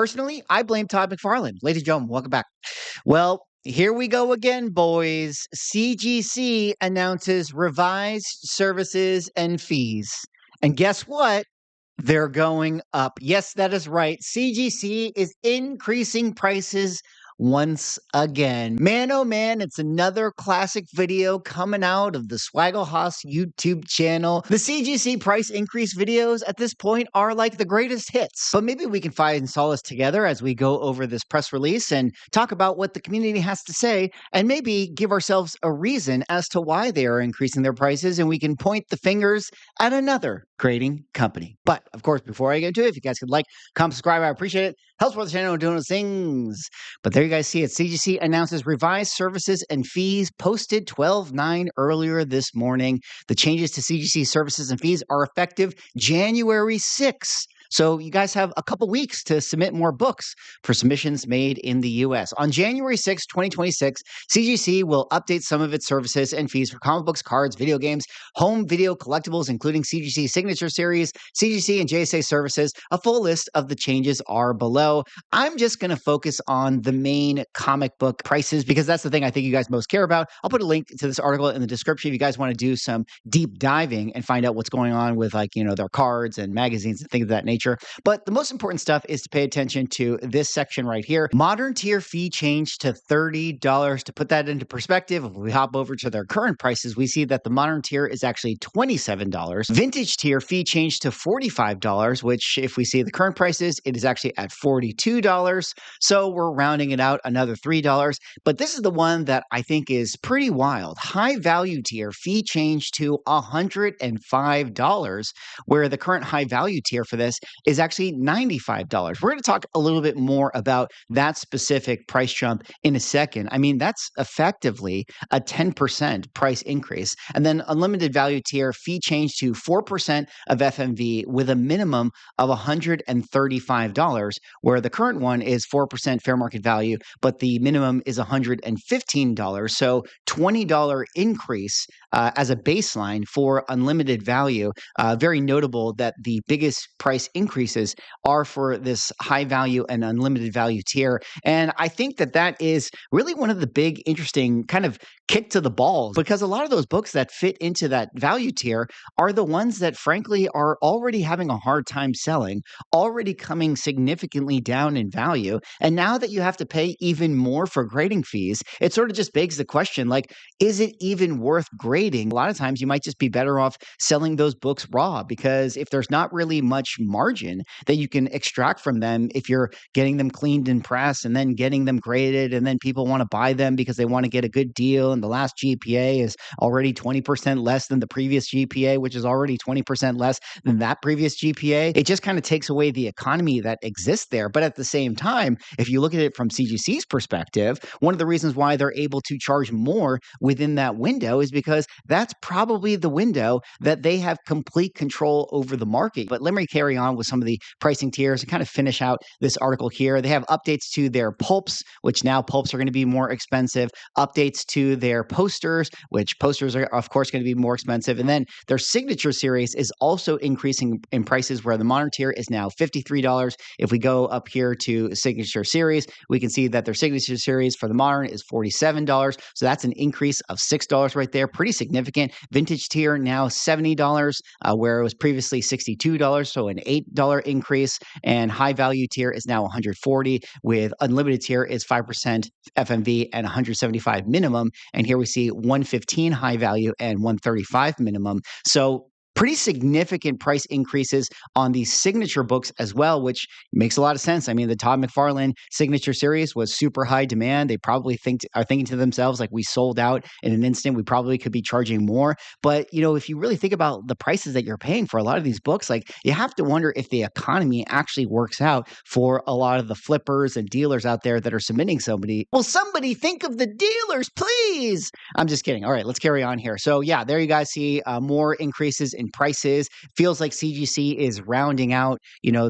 Personally, I blame Todd McFarlane. Ladies and gentlemen, welcome back. Well, here we go again, boys. CGC announces revised services and fees. And guess what? They're going up. Yes, that is right. CGC is increasing prices once again. Man, oh man, it's another classic video coming out of the Swaggle Hoss YouTube channel. The CGC price increase videos at this point are like the greatest hits. But maybe we can find solace together as we go over this press release and talk about what the community has to say and maybe give ourselves a reason as to why they are increasing their prices, and we can point the fingers at another grading company. But of course, before I get into it, if you guys could like, comment, subscribe, I appreciate it. Helps support the channel doing those things. But there you guys see it. CGC announces revised services and fees, posted 12/9 earlier this morning. The changes to CGC services and fees are effective January 6th. So you guys have a couple weeks to submit more books for submissions made in the U.S. On January 6, 2026, CGC will update some of its services and fees for comic books, cards, video games, home video collectibles, including CGC Signature Series, CGC and JSA services. A full list of the changes are below. I'm just going to focus on the main comic book prices because that's the thing I think you guys most care about. I'll put a link to this article in the description if you guys want to do some deep diving and find out what's going on with their cards and magazines and things of that nature. But the most important stuff is to pay attention to this section right here. Modern tier fee changed to $30. To put that into perspective, if we hop over to their current prices, we see that the modern tier is actually $27. Vintage tier fee changed to $45, which if we see the current prices, it is actually at $42. So we're rounding it out another $3. But this is the one that I think is pretty wild. High value tier fee changed to $105, where the current high value tier for this is actually $95. We're going to talk a little bit more about that specific price jump in a second. I mean, that's effectively a 10% price increase. And then unlimited value tier fee change to 4% of FMV with a minimum of $135, where the current one is 4% fair market value, but the minimum is $115. So $20 increase as a baseline for unlimited value. Very notable that the biggest price increases are for this high value and unlimited value tier. And I think that that is really one of the big, interesting kind of kick to the balls, because a lot of those books that fit into that value tier are the ones that frankly are already having a hard time selling, already coming significantly down in value. And now that you have to pay even more for grading fees, it sort of just begs the question, like, is it even worth grading? A lot of times you might just be better off selling those books raw, because if there's not really much margin that you can extract from them, if you're getting them cleaned and pressed and then getting them graded, and then people want to buy them because they want to get a good deal, and the last GPA is already 20% less than the previous GPA, which is already 20% less than that previous GPA, it just kind of takes away the economy that exists there. But at the same time, if you look at it from CGC's perspective, one of the reasons why they're able to charge more within that window is because that's probably the window that they have complete control over the market. But let me carry on with some of the pricing tiers and kind of finish out this article here. They have updates to their pulps, which now pulps are going to be more expensive, updates to their posters, which posters are of course going to be more expensive. And then their signature series is also increasing in prices, where the modern tier is now $53. If we go up here to signature series, we can see that their signature series for the modern is $47. So that's an increase of $6 right there. Pretty significant. Vintage tier now $70, where it was previously $62. So an $8 increase. And high value tier is now $140, with unlimited tier is 5% FMV and $175 minimum. And here we see $115 high value and $135 minimum. So pretty significant price increases on these signature books as well, which makes a lot of sense. I mean, the Todd McFarlane signature series was super high demand. They probably are thinking to themselves, like, we sold out in an instant. We probably could be charging more. But, if you really think about the prices that you're paying for a lot of these books, like, you have to wonder if the economy actually works out for a lot of the flippers and dealers out there that are submitting somebody. Well, somebody think of the dealers, please. I'm just kidding. All right, let's carry on here. So yeah, there you guys see more increases in prices. Feels like CGC is rounding out,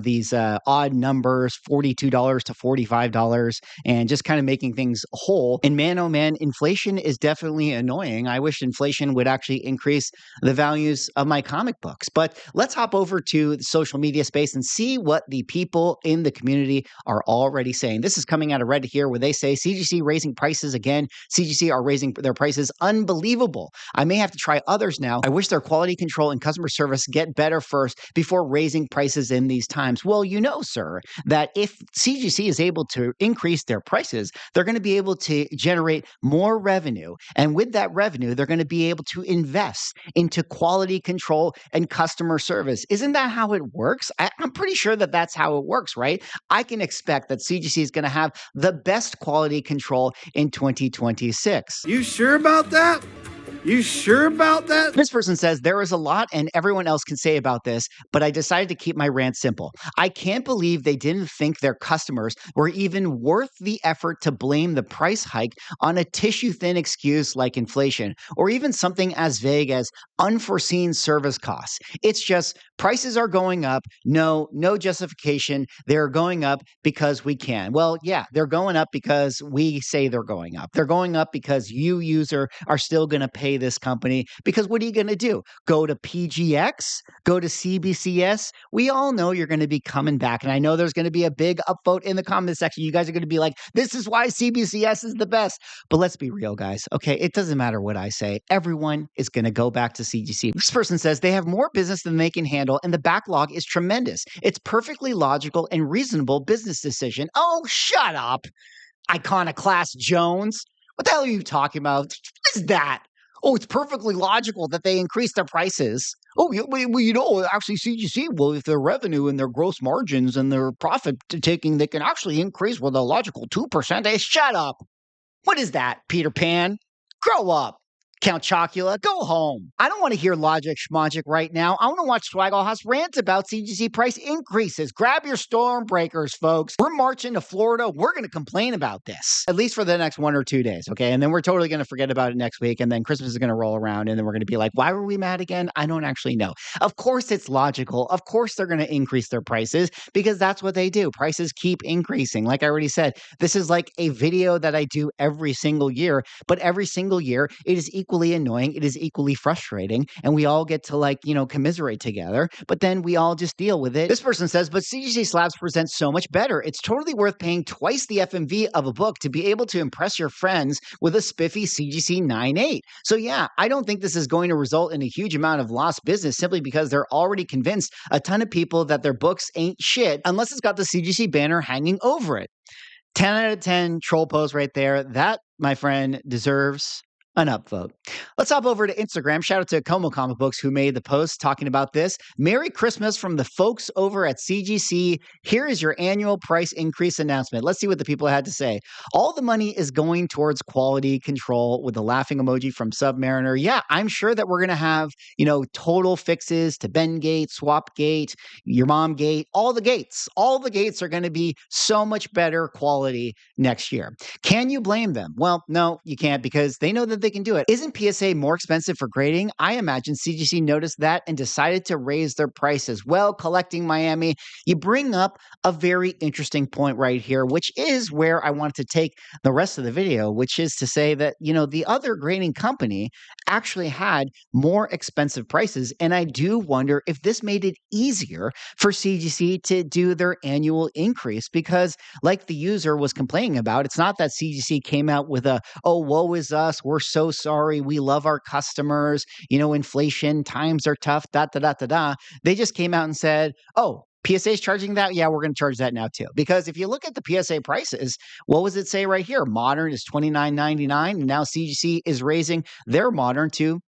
these odd numbers, $42 to $45, and just kind of making things whole. And man, oh man, inflation is definitely annoying. I wish inflation would actually increase the values of my comic books. But let's hop over to the social media space and see what the people in the community are already saying. This is coming out of Reddit here, where they say CGC raising prices again. CGC are raising their prices. Unbelievable. I may have to try others now. I wish their quality control and customer service get better first before raising prices in these times. Well, sir, that if CGC is able to increase their prices, they're going to be able to generate more revenue. And with that revenue, they're going to be able to invest into quality control and customer service. Isn't that how it works? I'm pretty sure that that's how it works, right? I can expect that CGC is going to have the best quality control in 2026. You sure about that? You sure about that? This person says, there is a lot and everyone else can say about this, but I decided to keep my rant simple. I can't believe they didn't think their customers were even worth the effort to blame the price hike on a tissue-thin excuse like inflation, or even something as vague as unforeseen service costs. It's just prices are going up. No justification. They're going up because we can. Well, yeah, they're going up because we say they're going up. They're going up because you, user, are still going to pay this company, because what are you going to do? Go to PGX? Go to CBCS? We all know you're going to be coming back. And I know there's going to be a big upvote in the comment section. You guys are going to be like, this is why CBCS is the best. But let's be real, guys. Okay, it doesn't matter what I say. Everyone is going to go back to CGC. This person says they have more business than they can handle, and the backlog is tremendous. It's perfectly logical and reasonable business decision. Oh, shut up, Iconoclast Jones. What the hell are you talking about? What is that? Oh, it's perfectly logical that they increase their prices. Oh, actually, CGC, well, if their revenue and their gross margins and their profit taking, they can actually increase with a logical 2%. Hey, shut up. What is that, Peter Pan? Grow up. Count Chocula, go home. I don't want to hear logic schmogic right now. I want to watch Swaggle rant about CGC price increases. Grab your storm breakers, folks. We're marching to Florida. We're going to complain about this, at least for the next 1 or 2 days, okay? And then we're totally going to forget about it next week, and then Christmas is going to roll around, and then we're going to be like, why were we mad again? I don't actually know. Of course it's logical. Of course they're going to increase their prices, because that's what they do. Prices keep increasing. Like I already said, this is like a video that I do every single year, but every single year it is equally annoying. It is equally frustrating. And we all get to commiserate together, but then we all just deal with it. This person says, but CGC slabs present so much better. It's totally worth paying twice the FMV of a book to be able to impress your friends with a spiffy CGC 9.8. So yeah, I don't think this is going to result in a huge amount of lost business simply because they're already convinced a ton of people that their books ain't shit unless it's got the CGC banner hanging over it. 10 out of 10 troll post right there. That, my friend, deserves an upvote. Let's hop over to Instagram. Shout out to Como Comic Books who made the post talking about this. Merry Christmas from the folks over at CGC. Here is your annual price increase announcement. Let's see what the people had to say. All the money is going towards quality control, with the laughing emoji from Submariner. Yeah, I'm sure that we're going to have, total fixes to Bengate, Swapgate, Your Mom Gate, all the gates. All the gates are going to be so much better quality next year. Can you blame them? Well, no, you can't, because they know that they can do it. Isn't PSA more expensive for grading? I imagine CGC noticed that and decided to raise their prices. Well, Collecting Miami, you bring up a very interesting point right here, which is where I wanted to take the rest of the video, which is to say that, the other grading company actually had more expensive prices. And I do wonder if this made it easier for CGC to do their annual increase, because like the user was complaining about, it's not that CGC came out with oh, woe is us, we're so sorry, we love our customers, inflation, times are tough, They just came out and said, oh, PSA is charging that? Yeah, we're going to charge that now too. Because if you look at the PSA prices, what was it say right here? Modern is $29.99, and now CGC is raising their modern to,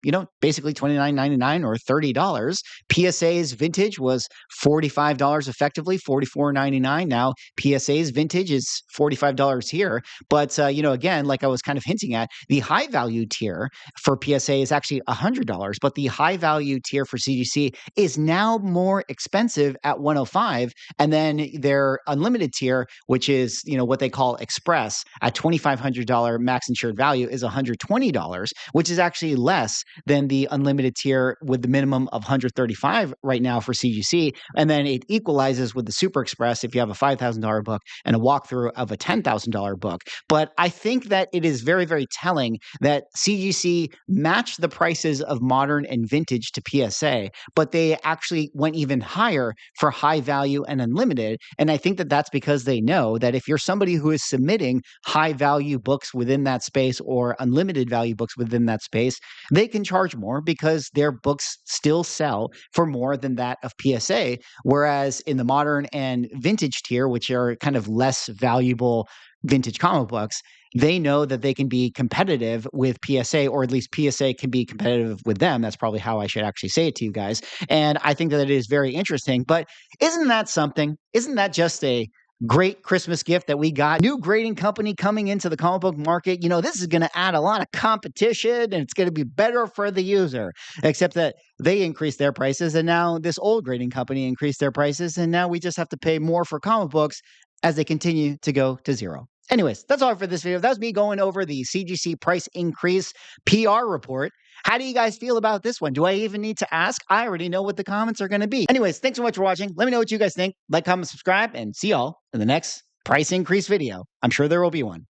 basically $29.99 or $30. PSA's vintage was $45 effectively, $44.99. Now PSA's vintage is $45 here. But, again, like I was kind of hinting at, the high value tier for PSA is actually $100, but the high value tier for CGC is now more expensive at $105. 105, and then their unlimited tier, which is what they call Express at $2,500 max insured value, is $120, which is actually less than the unlimited tier with the minimum of 135 right now for CGC, and then it equalizes with the Super Express if you have a $5,000 book and a walkthrough of a $10,000 book. But I think that it is very, very telling that CGC matched the prices of modern and vintage to PSA, but they actually went even higher for high value and unlimited. And I think that that's because they know that if you're somebody who is submitting high value books within that space or unlimited value books within that space, they can charge more because their books still sell for more than that of PSA. Whereas in the modern and vintage tier, which are kind of less valuable vintage comic books, they know that they can be competitive with PSA, or at least PSA can be competitive with them. That's probably how I should actually say it to you guys. And I think that it is very interesting. But isn't that something? Isn't that just a great Christmas gift that we got? New grading company coming into the comic book market. This is going to add a lot of competition and it's going to be better for the user, except that they increased their prices. And now this old grading company increased their prices. And now we just have to pay more for comic books as they continue to go to zero. Anyways, that's all for this video. That was me going over the CGC price increase PR report. How do you guys feel about this one? Do I even need to ask? I already know what the comments are going to be. Anyways, thanks so much for watching. Let me know what you guys think. Like, comment, subscribe, and see y'all in the next price increase video. I'm sure there will be one.